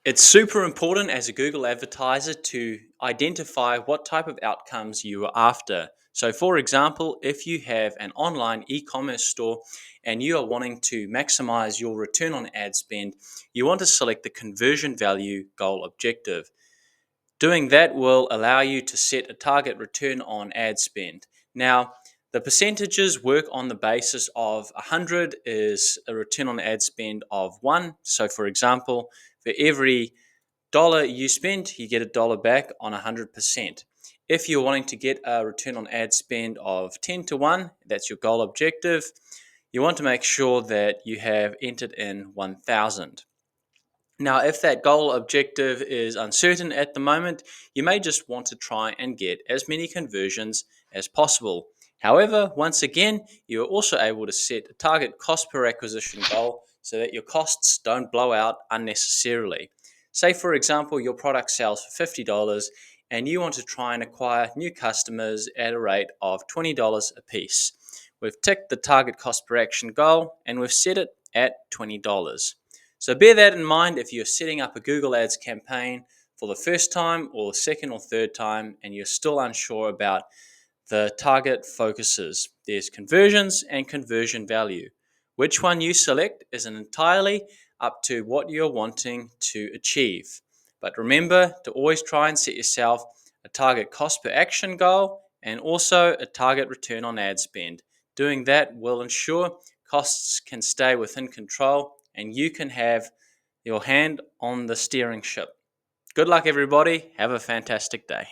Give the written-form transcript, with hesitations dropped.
It's super important as a Google advertiser to identify what type of outcomes you are after. So, for example, if you have an online e commerce store and you are wanting to maximize your return on ad spend, you want to select the conversion value goal objective. Doing that will allow you to set a target return on ad spend. Now, the percentages work on the basis of 100 is a return on ad spend of 1. So, for example, for every dollar you spend, you get a dollar back on 100%. If you're wanting to get a return on ad spend of 10 to 1, that's your goal objective, you want to make sure that you have entered in 1,000. Now, if that goal objective is uncertain at the moment, you may just want to try and get as many conversions as possible. However, once again, you are also able to set a target cost per acquisition goal so that your costs don't blow out unnecessarily. Say, for example, your product sells for $50 and you want to try and acquire new customers at a rate of $20 a piece. We've ticked the target cost per action goal and we've set it at $20. So bear that in mind if you're setting up a Google Ads campaign for the first time or second or third time and you're still unsure about the target focuses. There's conversions and conversion value. Which one you select is entirely up to what you're wanting to achieve. But remember to always try and set yourself a target cost per action goal and also a target return on ad spend. Doing that will ensure costs can stay within control and you can have your hand on the steering ship. Good luck, everybody. Have a fantastic day.